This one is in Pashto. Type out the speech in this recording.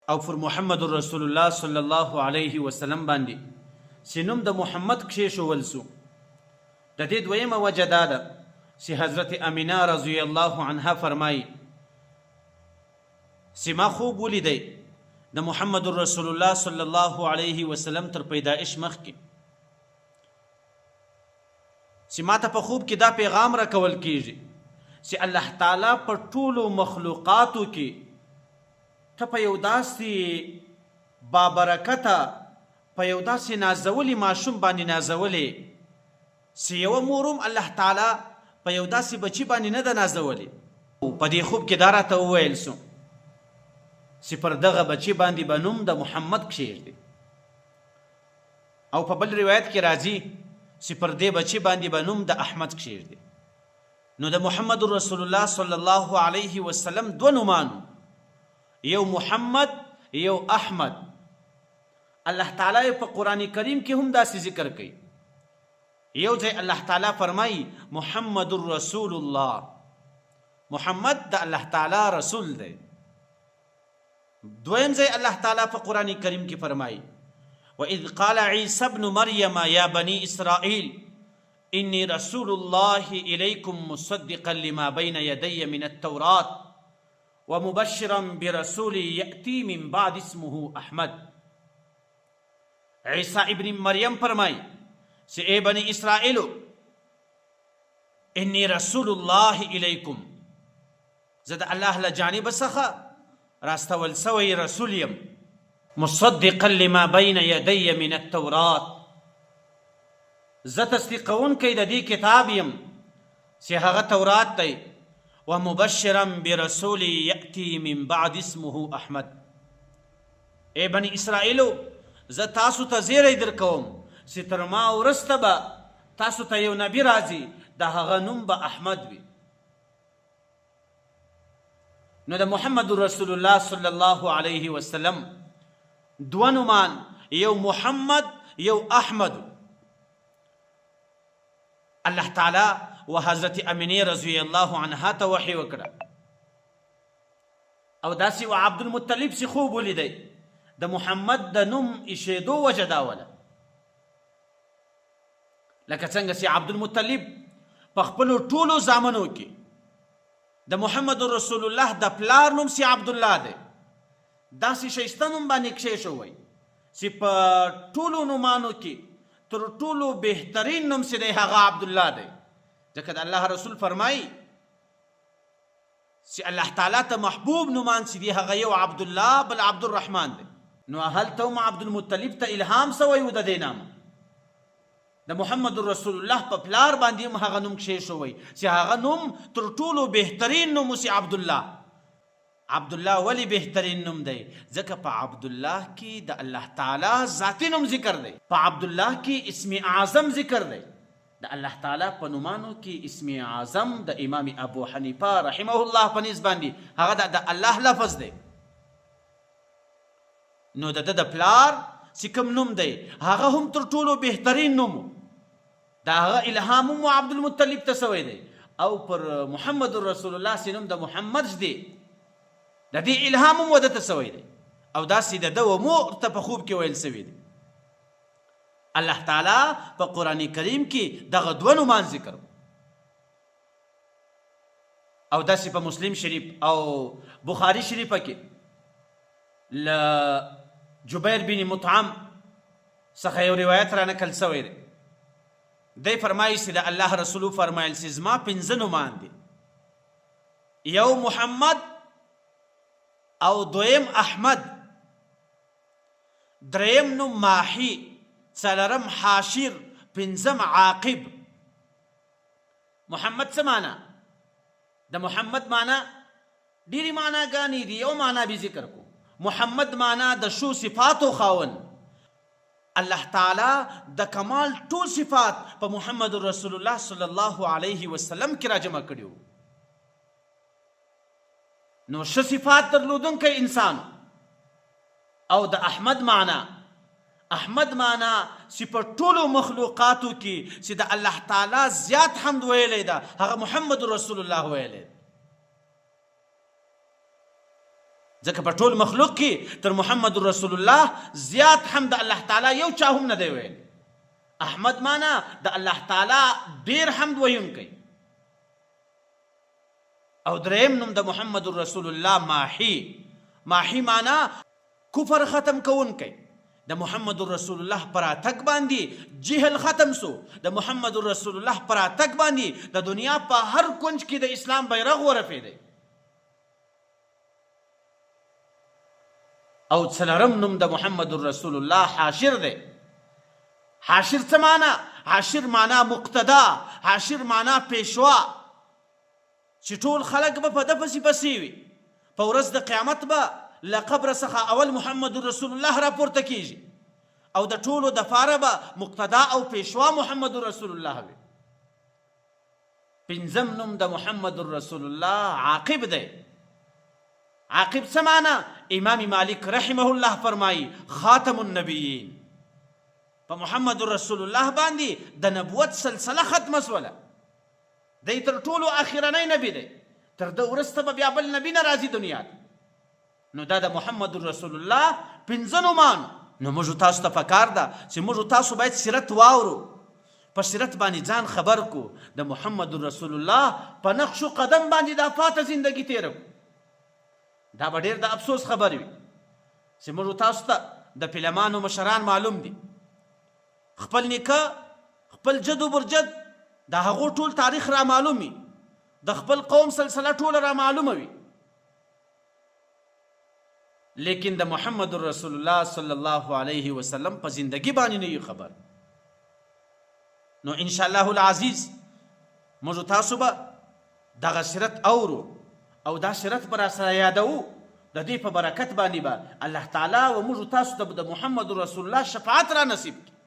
او پر محمد رسول الله صلی الله علیه وسلم باندې چې نوم د محمد کښېښول سو. د دې دویمه وجه دا ده چې حضرت امینه رضی الله عنها فرمایي چې ما خوب ولیدی د محمد رسول الله صلی الله علیه وسلم تر پیدایش مخکې چې ما ته په خوب کې دا پیغام راکول کیږي چې الله تعالی په ټولو مخلوقاتو کې ته په یو داسې بابرکته په یو داسې نازولي ماشوم باندې نازولې چې یوه مور هم الله تعالی په یو داسې بچي باندې نه ده نازولې. په دې خوب کې دا راته وویل سو چې پر دغه بچي باندې به نوم د محمد کښېږدي، او په بل روایت کې راځي چې پر دې بچي باندې به نوم د احمد کښېږدي. نو د محمد رسول الله صلی الله علیه وسلم دوه نومانو، یو محمد یو احمد. الله تعالی په قرآن کریم کې هم داسې ذکر کوي. یو ځای الله تعالی فرمایي محمد رسول الله، محمد د الله تعالی رسول دی. دویم ځای الله تعالی په قرآن کریم کې فرمایي وَإِذْ قَالَ عِيسَى ابْنُ مَرْيَمَ يَا بَنِي إِسْرَائِيلَ إِنِّي رَسُولُ اللَّهِ إِلَيْكُمْ مُصَدِّقًا لِمَا بَيْنَ يَدَيَّ مِنَ التَّوْرَاةِ وَمُبَشِّرًا بِرَسُولٍ يَأْتِي مِنْ بَعْدِ اسْمُهُ أَحْمَدُ. عیسی ابن مریم فرمایي چې ای بني اسرائیلو انی رسول الله الیکم، زه د الله له جانبه څخه راستول سوی رسول یم، مصدقا لما بین یدی من التورات، زه تصدیقونکی د دې کتاب یم چې هغه تورات دی، ومبشرا برسول یأتی من بعد اسمه احمد. ای بني اسرائیلو زه تاسو ته زیری در کوم چې تر ما وروسته به تاسو ته یو نبی راځي، د هغه نوم به احمد وي. نو د محمد رسول الله صلی الله علیه وسلم دوه نومان، یو محمد یو احمد. الله تعالی و حضرت امینه رضی الله عنها ته وحی وکړه، او داسې و عبدالمطلب چې خوب ولیدی د محمد د نوم ایښېدو وجه دا وله، لکه څنګه چې عبدالمطلب په خپلو ټولو زامنو کې د محمد رسول الله د پلار نوم چې عبدالله دی، داسې ښایسته نوم باندې کښېښوی چې په ټولو نومانو کې تر ټولو بهترین نوم چې دی هغه عبدالله دی. ځکه د الله رسول فرمایي چې الله تعالی ته محبوب نومان چې دی هغه یو عبدالله بل عبدالرحمن دی. نو هلته هم عبدالمطلب ته الهام سوی و د دې نامه، د محمد رسول الله په پلار باندې هم هغه نوم کښېښوی چې هغه نوم تر ټولو بهترین نوم اوسي عبدالله. عبدالله ولې بهترین نوم دی؟ ځکه په عبدالله کې د الله تعالی ذاتي نوم ذکر دی، په عبدالله کې اسم اعظم ذکر دی. د الله تعالی په نومانو کې اسم اعظم د امام ابو حنیفه رحمه الله په نسبت باندې هغه د الله لفظ دی. نو د ده د پلار چې کوم نوم دی هغه هم تر ټولو بهترین نوم، د هغه الهام هم عبدالمطلب ته سوی دی، او پر محمد رسول الله چې نوم د محمد دی د دې الهام هم وده ته سوی دی، او داسې د ده و مور ته په خوب کې ویل سوي دي. الله تعالی په قرآن کریم کې دغه دوه نومان ذکر، او داسې په مسلم شریف او بخاري شریفه کې له جبیر بن مطعم څخه یو روایت را نقل سوی دی. دی فرمایي چې د الله رسول فرمایل چې زما پنځه نومان دي، یو محمد او دویم احمد، دریم نوم ماحی، څلرم حاشر، پنځم عاقب. محمد څه معنا؟ د محمد معنا ډېرې معناګانې دي، یو معنا به ذکر کو. محمد معنا د شو صفاتو خاون، الله تعالی د کمال ټول صفات په محمد رسول الله صلی الله علیه وسلم کې راجمع کړي، نو ښه صفات درلودونکی انسان. او د احمد معنا، احمد معنا چې په ټولو مخلوقاتو کې چې د الله تعالی زیات حمد ویلی ده هغه محمد رسول الله ویلی. ځکه په ټول مخلوق کې تر محمد رسول الله زیات حمد الله تعالی یو چا هم نه دی ویل. احمد معنا د الله تعالی ډیر حمد ویونکی. او دریم نوم د محمد رسول الله ماحی. ماحی معنا کفر ختم کوونکی. د محمد رسول الله پر اتک باندې جهل ختم سو. د محمد رسول الله پر اتک باندې د دنیا په هر کنج کې د اسلام بیرغ ورپېدی. او څلورم نوم د محمد رسول الله حاشر دی. حاشر څه معنا؟ حاشر معنا مقتدا، حاشر معنا پیشوا، چې ټول خلق به په ده پسې پسې وي. په ورځ د قیامت به له قبر څخه اول محمد رسول الله راپورته کیږي او د ټولو دپاره به مقتدا او پیشوا محمد رسول الله وي. پنځم نوم د محمد رسول الله عاقب دی. عاقب څه معنا؟ امام مالک رحمه الله فرمایي خاتم النبیین. په محمد رسول الله باندې د نبوت سلسله ختمه سوله. دی تر ټولو اخرنی نبی دی. تر ده وروسته به بیا بل نبی نه راځي دنیا ته. نو دا د محمد رسول الله پنځه نومان. نو موږ تاسو ته پکار ده چې موږ تاسو باید سیرت واورو، په سیرت باندې ځان خبر کو. د محمد رسول الله په نقش و قدم باندې دا پاته زندگی تیرو. دا به ډېر د افسوس خبر وي چې موږ تاسو ته د فلمانو مشران معلوم دي. خپل نیکه، خپل جد و برجد، د هغو ټول تاریخ را معلوم وي، د خپل قوم سلسله ټوله را معلومه وي، لیکن د محمد رسول الله صلی الله علیه وسلم په زندگی باندې نه یو خبر. نو ان شاء الله العزیز موږ تاسو به دغه سیرت اورو او دا سیرت به راسره یادوو. د دې په برکت باندې به الله تعالی و موږ تاسو ته د محمد رسول الله شفاعت را نصیب کړي.